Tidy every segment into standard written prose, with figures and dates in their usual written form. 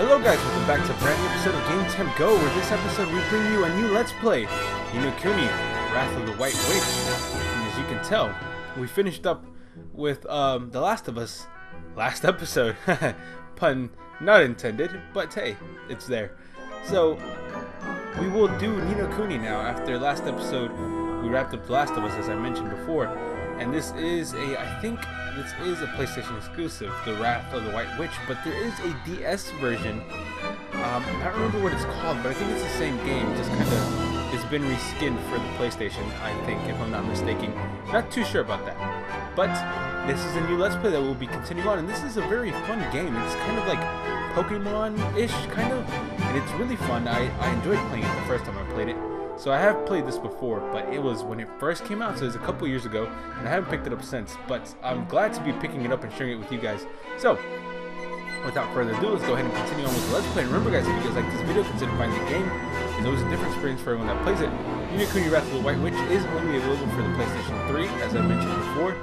Hello guys, welcome back to a brand new episode of Game Temp Go, where this episode we bring you a new Let's Play, No Kuni, Wrath of the White Witch. And as you can tell, we finished up with The Last of Us last episode. Pun not intended, but hey, it's there. So, we will do No Kuni now. After last episode, we wrapped up The Last of Us, as I mentioned before. And this is I think this is a PlayStation exclusive, The Wrath of the White Witch, but there is a DS version. I don't remember what it's called, but I think it's the same game, just kind of, it's been reskinned for the PlayStation, I think, if I'm not mistaken. Not too sure about that. But this is a new Let's Play that we'll be continuing on, and this is a very fun game. It's kind of like Pokemon-ish, kind of, and it's really fun. I enjoyed playing it the first time I played it. So I have played this before, but it was when it first came out, so it was a couple years ago, and I haven't picked it up since, but I'm glad to be picking it up and sharing it with you guys. So, without further ado, let's go ahead and continue on with the Let's Play. And remember guys, if you guys like this video, consider finding the game. There's always a different experience for everyone that plays it. No Kuni Wrath of the White Witch is only available for the PlayStation 3, as I mentioned before,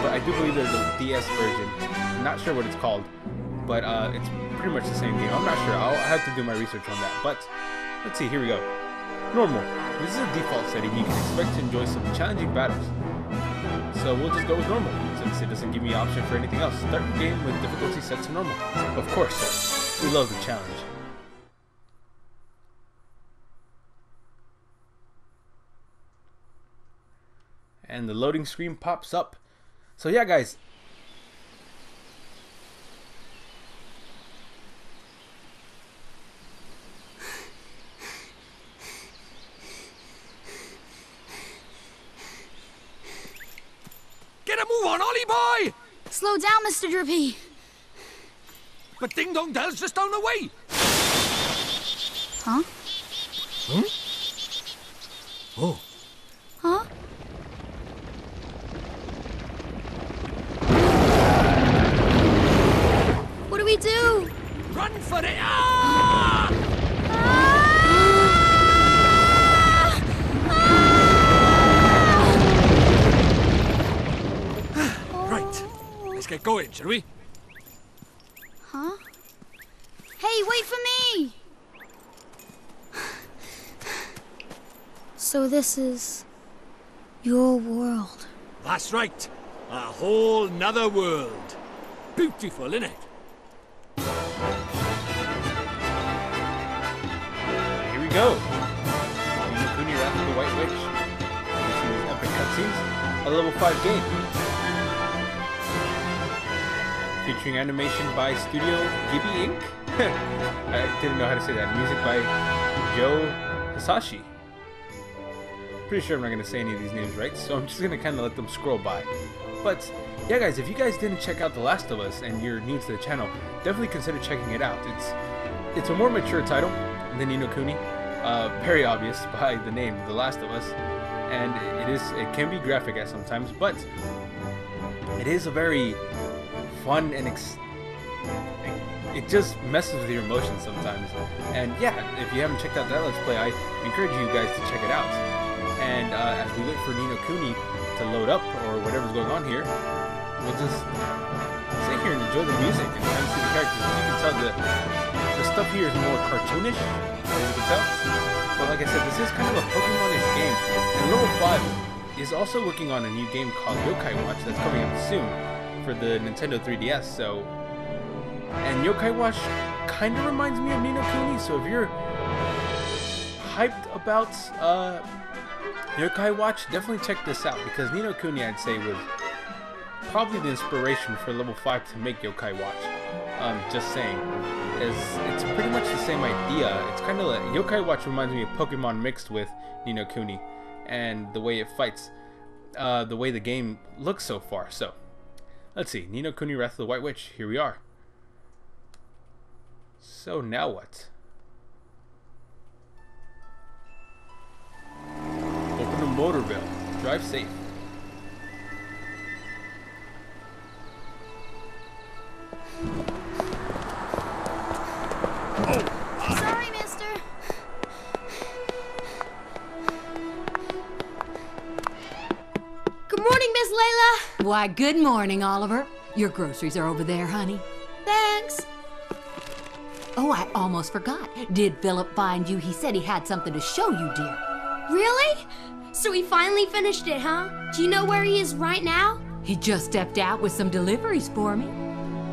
but I do believe there's a DS version. I'm not sure what it's called, but it's pretty much the same game. I'm not sure. I'll have to do my research on that, but let's see, here we go. Normal. This is a default setting. You can expect to enjoy some challenging battles. So we'll just go with normal, since it doesn't give me an option for anything else. Start the game with difficulty set to normal. Of course, we love the challenge. And the loading screen pops up. So yeah guys, get a move on, Ollie boy! Slow down, Mr. Drippy. But Ding Dong Dell's just down the way. Huh? Hmm? Oh. Huh? What do we do? Run for it! Ah! Right. Let's get going, shall we? Huh? Hey, wait for me! So this is your world. That's right. A whole nother world. Beautiful, innit? Here we go. No Kuni Wrath of the White Witch. You see these epic cutscenes? A level 5 game. Featuring animation by Studio Ghibli Inc. I didn't know how to say that. Music by Joe Hisashi. Pretty sure I'm not going to say any of these names right, so I'm just going to kind of let them scroll by. But yeah guys, if you guys didn't check out The Last of Us and you're new to the channel, definitely consider checking it out. It's a more mature title than No Kuni. Very obvious by the name, The Last of Us. And it can be graphic at sometimes, but it is a very fun and it just messes with your emotions sometimes. And yeah, if you haven't checked out that Let's Play, I encourage you guys to check it out. And as we wait for No Kuni to load up or whatever's going on here, we'll just sit here and enjoy the music and kind of see the characters. As you can tell, the stuff here is more cartoonish, as you can tell. But like I said, this is kind of a Pokemon-ish game. And Level 5 is also working on a new game called Yokai Watch that's coming out soon for the Nintendo 3DS. So, and Yokai Watch kind of reminds me of No Kuni. So if you're hyped about Yokai Watch, definitely check this out, because No Kuni, I'd say, was probably the inspiration for Level 5 to make Yokai Watch. Just saying, it's pretty much the same idea. It's kind of like Yokai Watch reminds me of Pokemon mixed with No Kuni, and the way it fights, the way the game looks so far. So, let's see, No Kuni Wrath of the White Witch. Here we are. So now what? Open the motor bill. Drive safe. Sorry, mister. Good morning, Miss Layla. Why, good morning, Oliver. Your groceries are over there, honey. Thanks. Oh, I almost forgot. Did Philip find you? He said he had something to show you, dear. Really? So he finally finished it, huh? Do you know where he is right now? He just stepped out with some deliveries for me.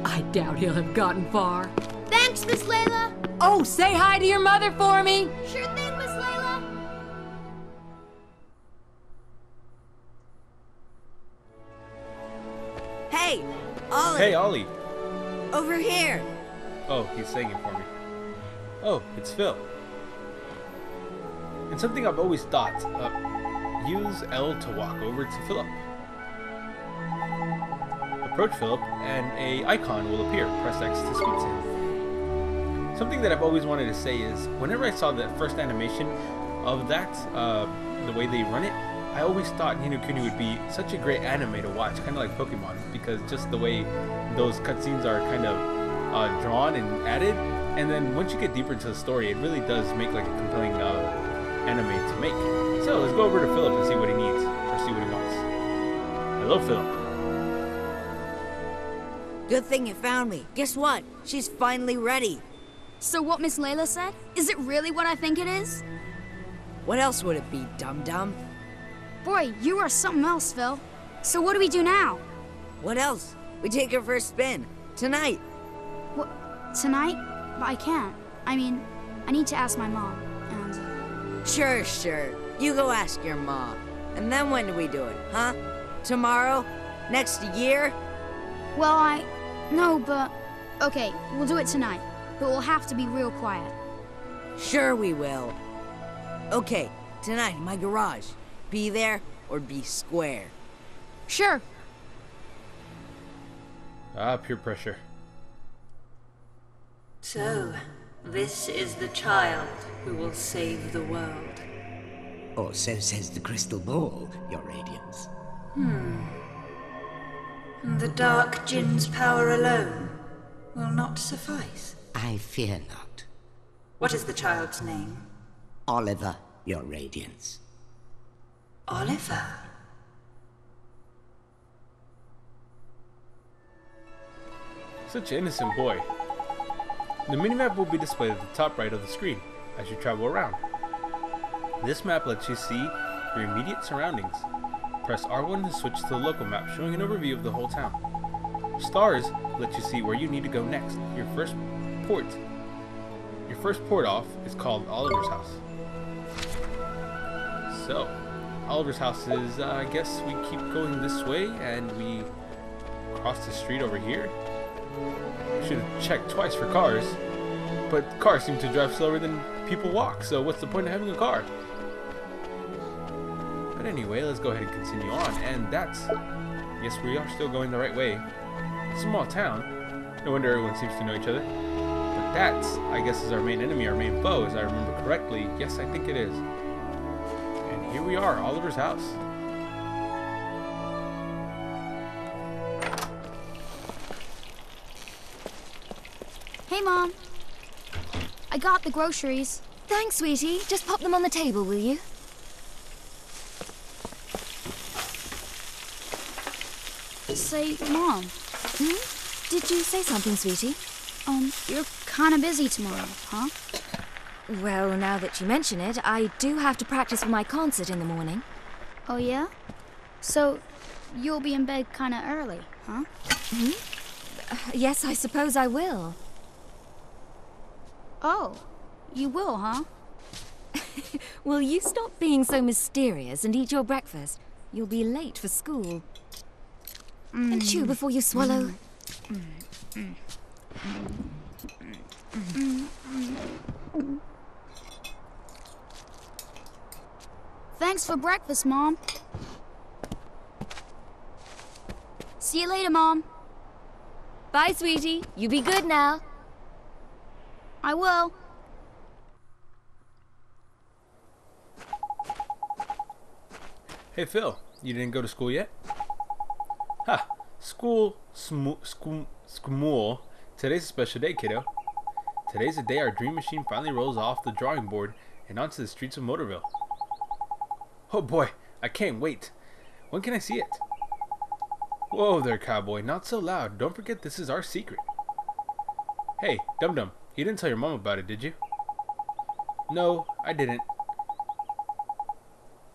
I doubt he'll have gotten far. Thanks, Miss Layla. Oh, say hi to your mother for me. Sure thing, Miss Layla. Hey, Ollie. Hey, Ollie. Over here. Oh, he's saying it for me. Oh, it's Phil. And something I've always thought, use L to walk over to Philip. Approach Philip and a icon will appear. Press X to speak to him. Something that I've always wanted to say is, whenever I saw that first animation of that, the way they run it, I always thought Ni no Kuni would be such a great anime to watch, kind of like Pokemon, because just the way those cutscenes are kind of drawn and added, and then once you get deeper into the story, it really does make like a compelling anime to make. So let's go over to Philip and see what he needs, or see what he wants. Hello, Philip. Good thing you found me. Guess what? She's finally ready. So what Miss Layla said? Is it really what I think it is? What else would it be, dum-dum? Boy, you are something else, Phil. So what do we do now? What else? We take her for a spin. Tonight. What? Tonight? But I can't. I mean, I need to ask my mom, and... Sure. You go ask your mom. And then when do we do it, huh? Tomorrow? Next year? Well, No, but... Okay, we'll do it tonight. But we'll have to be real quiet. Sure we will. Okay, tonight in my garage. Be there or be square. Sure. Peer pressure. So, this is the child who will save the world. Or so says the crystal ball, Your Radiance. The Dark Jinn's power alone will not suffice. I fear not. What is the child's name? Oliver, Your Radiance. Oliver. Such an innocent boy. The minimap will be displayed at the top right of the screen as you travel around. This map lets you see your immediate surroundings. Press R1 to switch to the local map, showing an overview of the whole town. Stars let you see where you need to go next. Your first port off is called Oliver's house. So, Oliver's house is, I guess we keep going this way and we cross the street over here. Should have checked twice for cars, but cars seem to drive slower than people walk, so what's the point of having a car? But anyway, let's go ahead and continue on, and that's... Yes, we are still going the right way. Small town. No wonder everyone seems to know each other. But that, I guess, is our main enemy, our main foe, as I remember correctly. Yes, I think it is. And here we are, Oliver's house. Hey, Mom. I got the groceries. Thanks, sweetie. Just pop them on the table, will you? Say, Mom. Did you say something, sweetie? You're kind of busy tomorrow, huh? Well, now that you mention it, I do have to practice for my concert in the morning. Oh, yeah? So, you'll be in bed kind of early, huh? Yes, I suppose I will. Oh, you will, huh? Will you stop being so mysterious and eat your breakfast? You'll be late for school. And chew before you swallow. Thanks for breakfast, Mom. See you later, Mom. Bye, sweetie. You be good now. I will. Hey Phil, you didn't go to school yet? Ha! School, school. Today's a special day, kiddo. Today's the day our dream machine finally rolls off the drawing board and onto the streets of Motorville. Oh boy, I can't wait. When can I see it? Whoa there, cowboy, not so loud. Don't forget this is our secret. Hey, Dum Dum, You didn't tell your mom about it, did you? No, I didn't.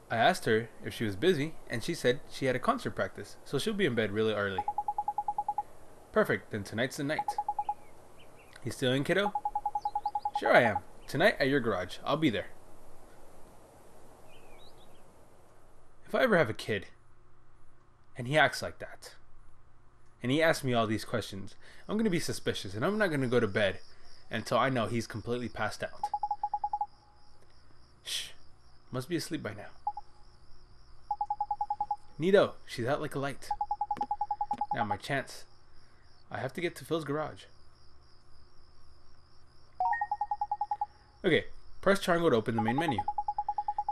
I asked her if she was busy, and she said she had a concert practice, so she'll be in bed really early. Perfect, then tonight's the night. You still in, kiddo? Sure I am. Tonight at your garage. I'll be there. If I ever have a kid, and he acts like that, and he asks me all these questions, I'm going to be suspicious, and I'm not going to go to bed until I know he's completely passed out. Shh. Must be asleep by now. Neato. She's out like a light. Now my chance. I have to get to Phil's garage. Okay. Press triangle to open the main menu.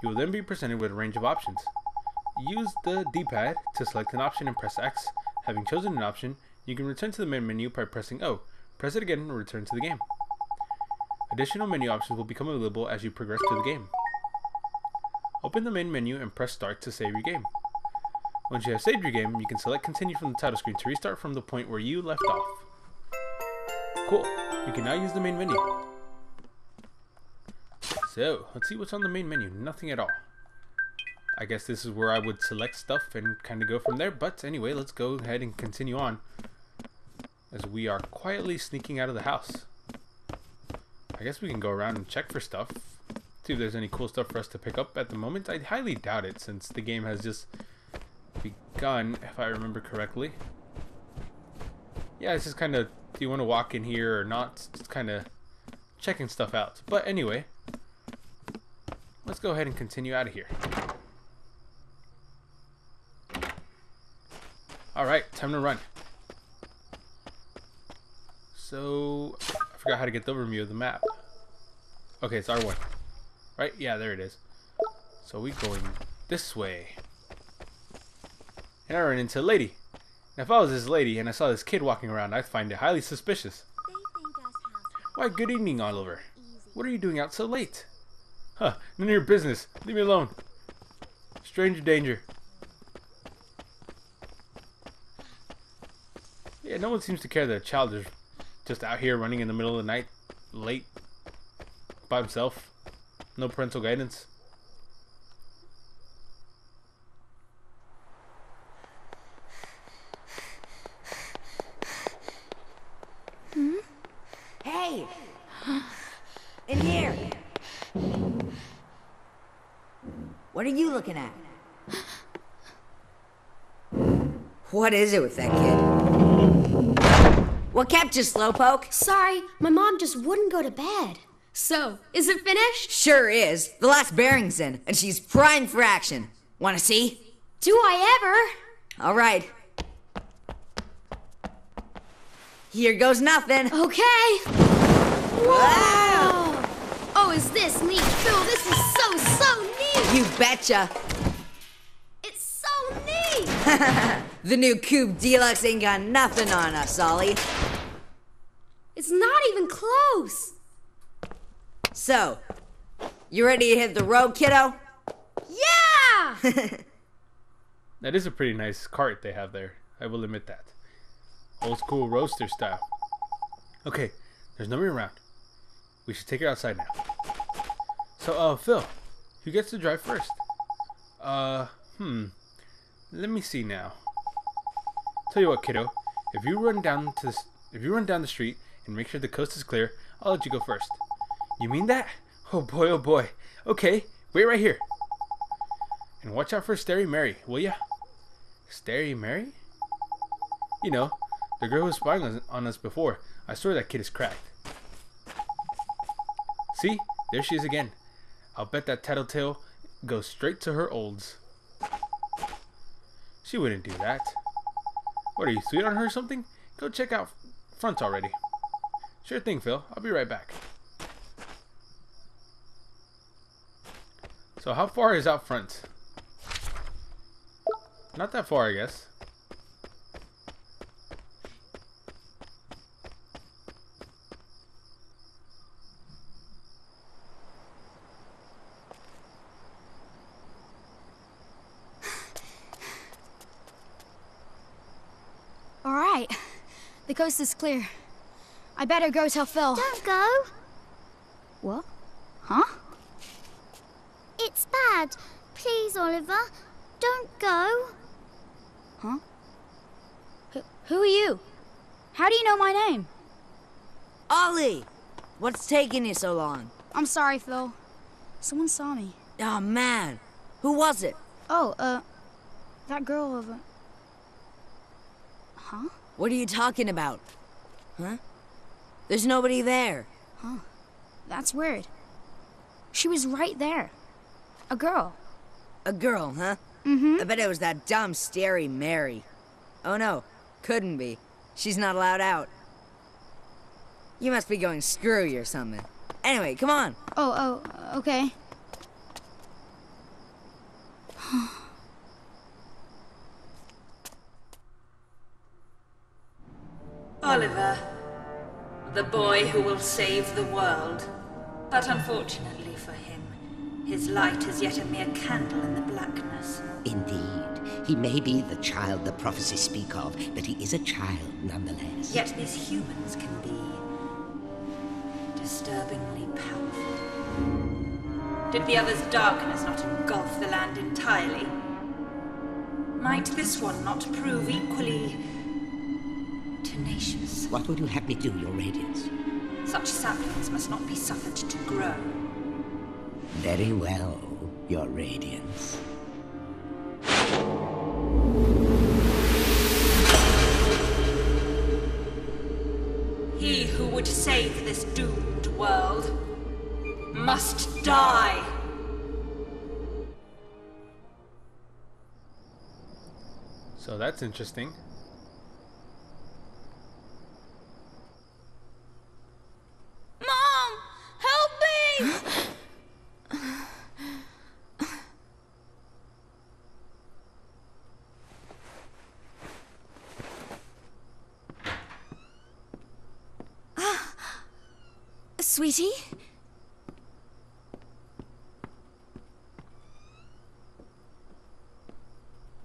You will then be presented with a range of options. Use the D-pad to select an option and press X. Having chosen an option, you can return to the main menu by pressing O. Press it again and return to the game. Additional menu options will become available as you progress through the game. Open the main menu and press Start to save your game. Once you have saved your game, you can select Continue from the title screen to restart from the point where you left off. Cool. You can now use the main menu. So, let's see what's on the main menu. Nothing at all. I guess this is where I would select stuff and kind of go from there. But anyway, let's go ahead and continue on, as we are quietly sneaking out of the house. I guess we can go around and check for stuff. See if there's any cool stuff for us to pick up at the moment. I highly doubt it, since the game has just begun, if I remember correctly. Yeah, it's just kind of, do you want to walk in here or not? Just kind of checking stuff out. But anyway, let's go ahead and continue out of here. Alright, time to run. So, I forgot how to get the overview of the map. Okay, it's R1. Right? Yeah, there it is. So we going this way. And I run into a lady. Now if I was this lady and I saw this kid walking around, I'd find it highly suspicious. Why, good evening, Oliver. What are you doing out so late? Huh, none of your business. Leave me alone. Stranger danger. Yeah, no one seems to care that a child is just out here running in the middle of the night, late, by himself. No parental guidance. Hey! In here! What are you looking at? What is it with that kid? What kept you, Slowpoke? Sorry, my mom just wouldn't go to bed. So, is it finished? Sure is. The last bearing's in, and she's primed for action. Wanna see? Do I ever? All right. Here goes nothing. Okay. Wow! Oh, is this neat, Phil? This is so neat! You betcha. It's so neat! The new Coupe Deluxe ain't got nothing on us, Ollie. It's not even close. So, you ready to hit the road, kiddo? Yeah! That is a pretty nice cart they have there. I will admit that. Old school roadster style. Okay, there's nobody around. We should take her outside now. So, Phil, who gets to drive first? Let me see now. Tell you what, kiddo. If you run down the street and make sure the coast is clear, I'll let you go first. You mean that? Oh boy, oh boy. Okay, wait right here. And watch out for Starry Mary, will ya? Starry Mary? You know, the girl who was spying on us before. I swear that kid is cracked. See? There she is again. I'll bet that tattletale goes straight to her olds. She wouldn't do that. What, are you sweet on her or something? Go check out front already. Sure thing, Phil. I'll be right back. So how far is out front? Not that far, I guess. All right. The coast is clear. I better go tell Phil. Don't go. What? Huh? It's bad. Please, Oliver. Don't go. Huh? Who are you? How do you know my name? Ollie! What's taking you so long? I'm sorry, Phil. Someone saw me. Oh, man. Who was it? Oh, that girl over... Huh? What are you talking about? Huh? There's nobody there. Huh. That's weird. She was right there. A girl. A girl, huh? Mm-hmm. I bet it was that dumb, scary Mary. Oh no, couldn't be. She's not allowed out. You must be going screwy or something. Anyway, come on. Oh, okay. Oliver, the boy who will save the world. But unfortunately for him, his light is yet a mere candle in the blackness. Indeed. He may be the child the prophecies speak of, but he is a child nonetheless. Yet these humans can be disturbingly powerful. Did the other's darkness not engulf the land entirely? Might this one not prove equally tenacious? What would you have me do, Your Radiance? Such saplings must not be suffered to grow. Very well, Your Radiance. He who would save this doomed world must die. So that's interesting. Mom! Help me! Sweetie?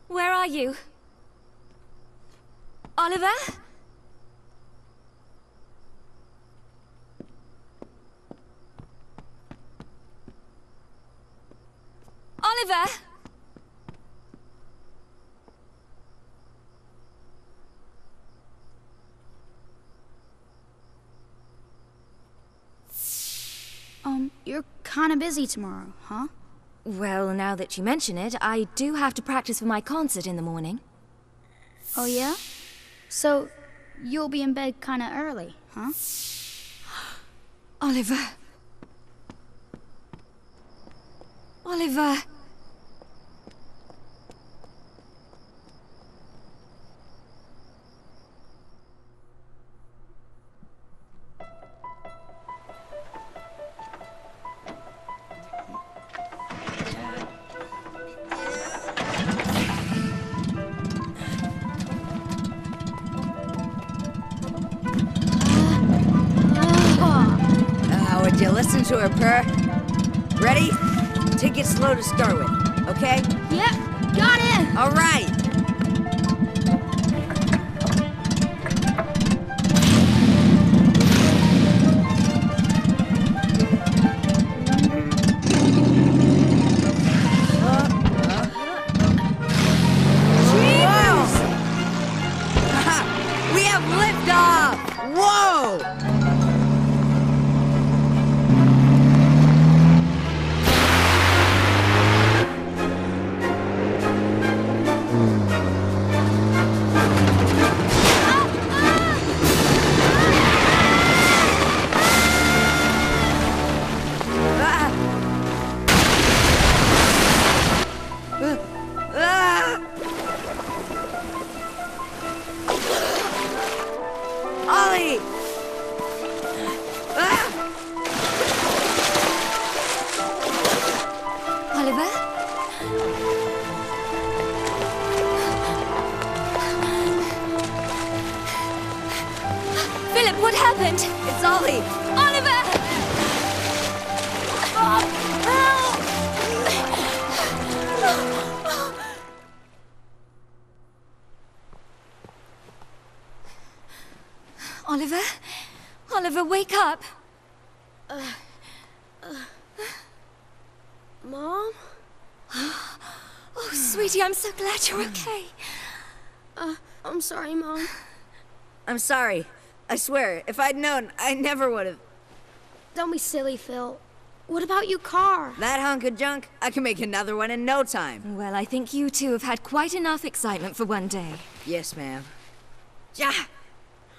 Where are you? Oliver? Oliver? You're kinda busy tomorrow, huh? Well, now that you mention it, I do have to practice for my concert in the morning. Oh, yeah? So, you'll be in bed kinda early, huh? Oliver. Oliver. Would you listen to her purr? Ready? Take it slow to start with, okay? Yep, got it! All right. Jeez! We have liftoff! Whoa! Ollie! Oliver? Philip, what happened? It's Ollie! Oliver! Oliver? Oliver, wake up! Mom? Oh, sweetie, I'm so glad you're okay. I'm sorry, Mom. I'm sorry. I swear, if I'd known, I never would have. Don't be silly, Phil. What about your car? That hunk of junk, I can make another one in no time. Well, I think you two have had quite enough excitement for one day. Yes, ma'am. Ja!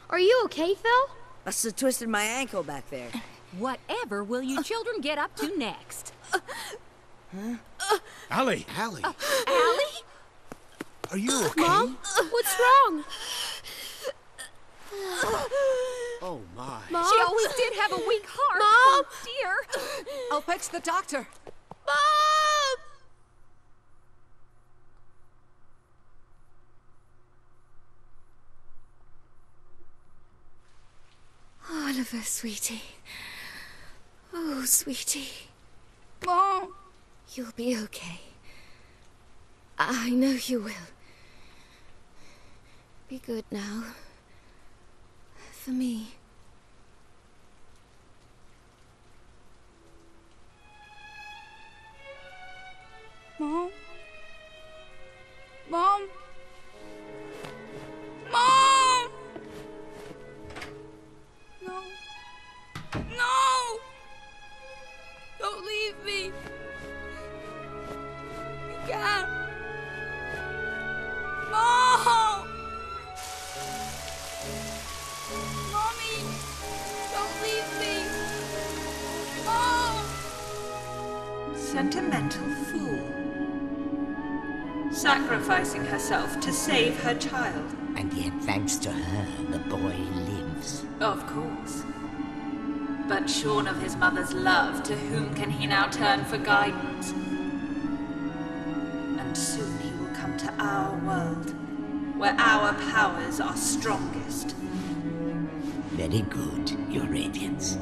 Are you okay, Phil? Must have twisted my ankle back there. Whatever will you children get up to next? Allie! Allie, Allie? are you okay? Mom? What's wrong? Oh, my. Mom? She always did have a weak heart. Mom! Oh, dear. I'll fetch the doctor. Mom! Oliver, sweetie. Oh, sweetie. Mom! You'll be okay. I know you will. Be good now. For me. Mom? Mom? Mom! No. No! Don't leave me. You can't. Mom! Mommy! Don't leave me. Mom! Sentimental fool. Sacrificing herself to save her child. And yet, thanks to her, the boy lives. Of course. But shorn of his mother's love, to whom can he now turn for guidance? And soon he will come to our world, where our powers are strongest. Very good, Your Radiance.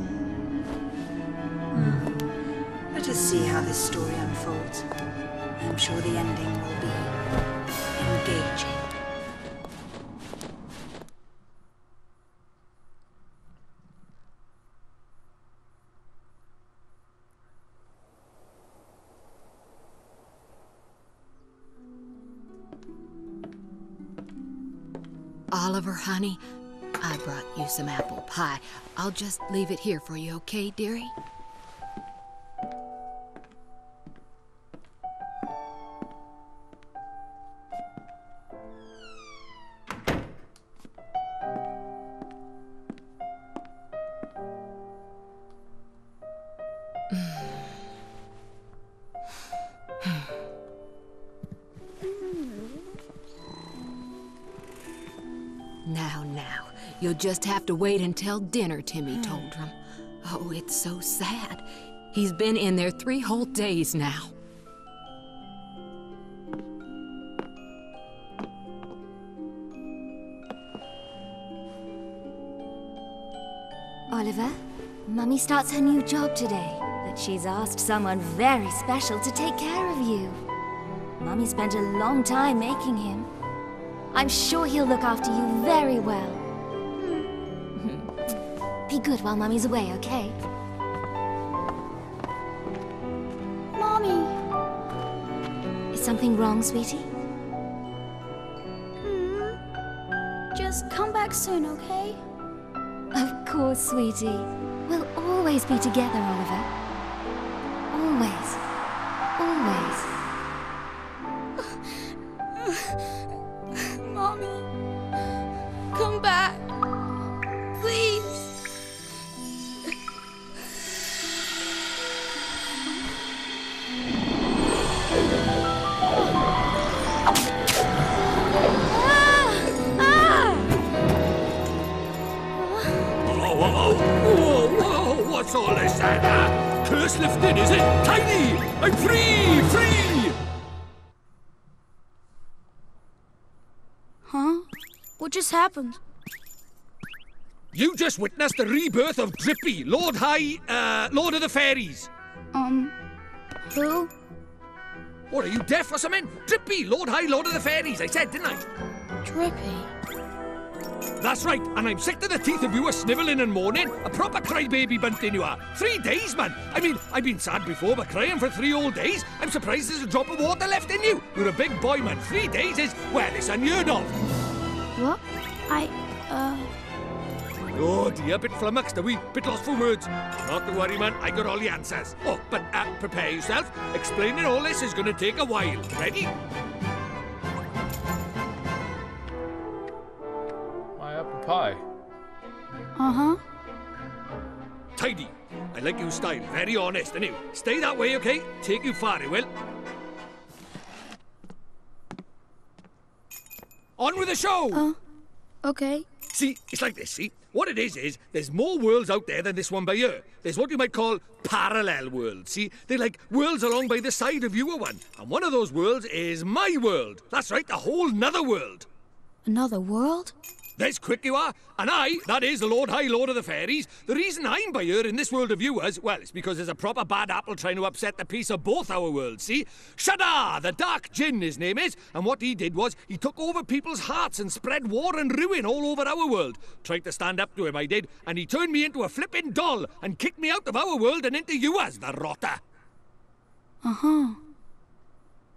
Let us see how this story unfolds. I'm sure the ending will be engaging. Oliver, honey, I brought you some apple pie. I'll just leave it here for you, okay, dearie? Now, you'll just have to wait until dinner, Timmy told him. Oh, it's so sad. He's been in there 3 whole days now. Oliver, Mummy starts her new job today, but she's asked someone very special to take care of you. Mummy spent a long time making him. I'm sure he'll look after you very well. Be good while Mummy's away, okay? Mommy! Is something wrong, sweetie? Just come back soon, okay? Of course, sweetie. We'll always be together, Oliver. Always. Always. Mommy, come back. Please. Whoa, what's all this, Anna? Curse lifted, is it? Tiny! I'm free! Free! Huh? What just happened? You just witnessed the rebirth of Drippy, Lord of the Fairies. Who? What, are you deaf or something? Drippy, Lord of the Fairies, I said, didn't I? Drippy. That's right, and I'm sick to the teeth of you a snivelling and moaning. A proper crybaby bunting you are. 3 days, man. I mean, I've been sad before, but crying for 3 whole days? I'm surprised there's a drop of water left in you. You're a big boy, man. 3 days is, well, it's unheard of. What? Oh dear, bit flummoxed, are we? Bit lost for words. Not to worry, man, I got all the answers. Oh, but prepare yourself. Explaining all this is gonna take a while. Ready? My apple pie. Uh-huh. Tidy. I like your style. Very honest, and you stay that way, okay? Take you far, it will. On with the show! Okay. See, it's like this, see? What it is there's more worlds out there than this one by here. There's what you might call parallel worlds, see? They're like worlds along by the side of your one. And one of those worlds is my world. That's right, a whole nother world. Another world? There's quick you are. And that is the Lord High Lord of the Fairies. The reason I'm by here in this world of yours, well, it's because there's a proper bad apple trying to upset the peace of both our worlds, see? Shadar, the Dark Djinn, his name is. And what he did was, he took over people's hearts and spread war and ruin all over our world. Tried to stand up to him, I did. And he turned me into a flippin' doll and kicked me out of our world and into yours, the rotter. Uh-huh.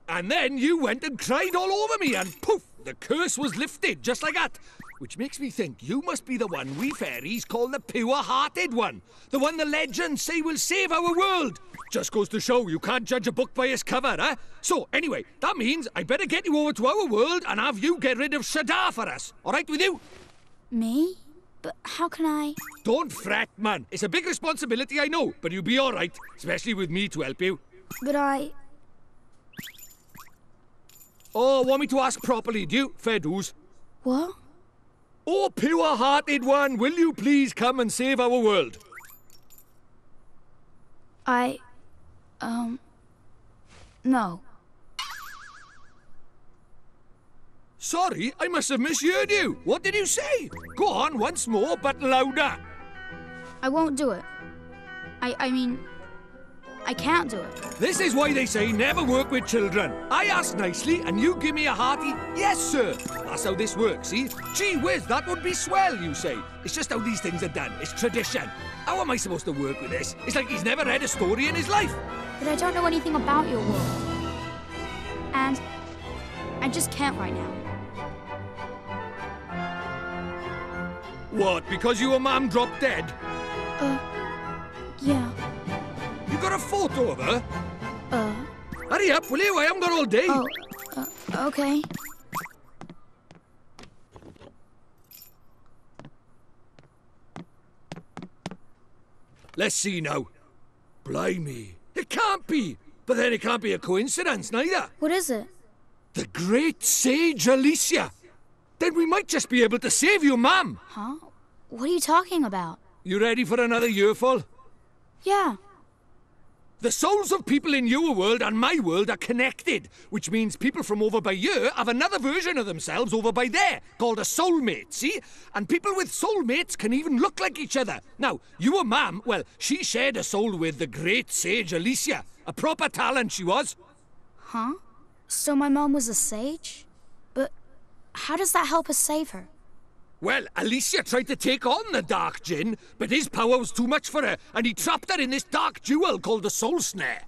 And then you went and cried all over me and poof, the curse was lifted, just like that. Which makes me think you must be the one we fairies call the pure-hearted one. The one the legends say will save our world. Just goes to show you can't judge a book by its cover, eh? So, anyway, that means I better get you over to our world and have you get rid of Shadar for us. All right with you? Me? But how can I... Don't fret, man. It's a big responsibility, I know, but you'll be all right, especially with me to help you. But I... Oh, want me to ask properly, do you? Fair dues. What? Oh, pure-hearted one, will you please come and save our world? No. Sorry, I must have misheard you. What did you say? Go on once more, but louder. I won't do it. I mean, I can't do it. This is why they say never work with children. I ask nicely, and you give me a hearty, yes, sir. That's how this works, see? Gee whiz, that would be swell, you say. It's just how these things are done. It's tradition. How am I supposed to work with this? It's like he's never read a story in his life. But I don't know anything about your world. And I just can't right now. What, because your mum dropped dead? Yeah. You got a photo of her? Hurry up, will you? I haven't got all day. Okay. Let's see now. Blimey. It can't be. But then it can't be a coincidence, neither. What is it? The great sage Alicia. Then we might just be able to save you, ma'am. Huh? What are you talking about? You ready for another earful? Yeah. The souls of people in your world and my world are connected, which means people from over by here have another version of themselves over by there, called a soulmate, see? And people with soulmates can even look like each other. Now, your mum, well, she shared a soul with the great sage Alicia. A proper talent she was. Huh? So my mom was a sage? But how does that help us save her? Well, Alicia tried to take on the Dark Djinn, but his power was too much for her, and he trapped her in this dark jewel called the Soul Snare.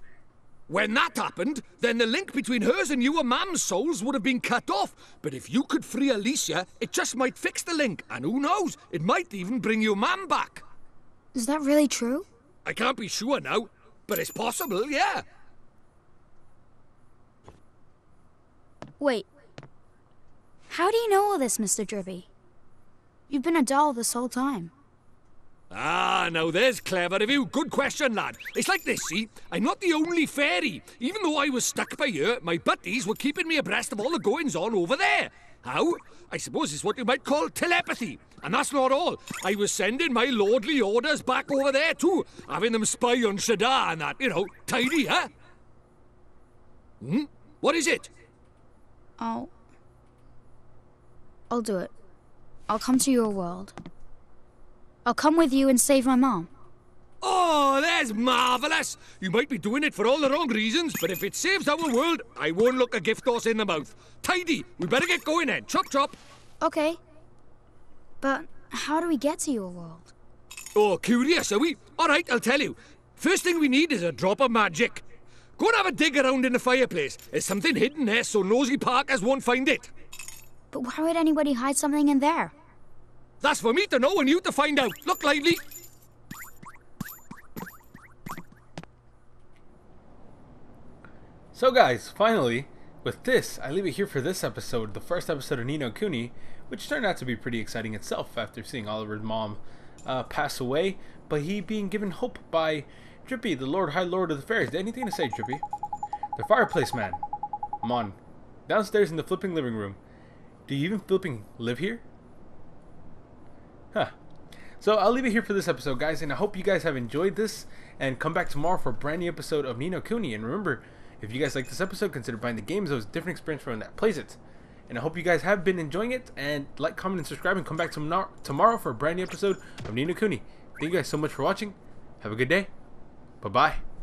When that happened, then the link between hers and your mam's souls would have been cut off. But if you could free Alicia, it just might fix the link, and who knows, it might even bring your mam back. Is that really true? I can't be sure now, but it's possible, yeah. Wait. How do you know all this, Mr. Drippy? You've been a doll this whole time. Ah, now there's clever of you. Good question, lad. It's like this, see? I'm not the only fairy. Even though I was stuck by here, my buddies were keeping me abreast of all the goings-on over there. How? I suppose it's what you might call telepathy. And that's not all. I was sending my lordly orders back over there, too. Having them spy on Shadar and that, you know, tidy, huh? What is it? I'll do it. I'll come to your world. I'll come with you and save my mom. Oh, that's marvellous! You might be doing it for all the wrong reasons, but if it saves our world, I won't look a gift horse in the mouth. Tidy! We better get going then. Chop, chop! Okay. But how do we get to your world? Oh, curious, are we? All right, I'll tell you. First thing we need is a drop of magic. Go and have a dig around in the fireplace. There's something hidden there so nosy Parkers won't find it. But why would anybody hide something in there? That's for me to know and you to find out. Look lively. So guys, finally, with this, I leave it here for this episode, the first episode of No Kuni, which turned out to be pretty exciting itself after seeing Oliver's mom pass away, but he being given hope by Drippy, the High Lord of the Fairies. Anything to say, Drippy? The fireplace man. Come on. Downstairs in the flipping living room. Do you even flipping live here? Huh. So I'll leave it here for this episode, guys, and I hope you guys have enjoyed this, and come back tomorrow for a brand new episode of No Kuni. And remember, if you guys like this episode, consider buying the games. It was a different experience from that plays it. And I hope you guys have been enjoying it, and like, comment, and subscribe, and come back tomorrow for a brand new episode of No Kuni. Thank you guys so much for watching. Have a good day. Bye-bye.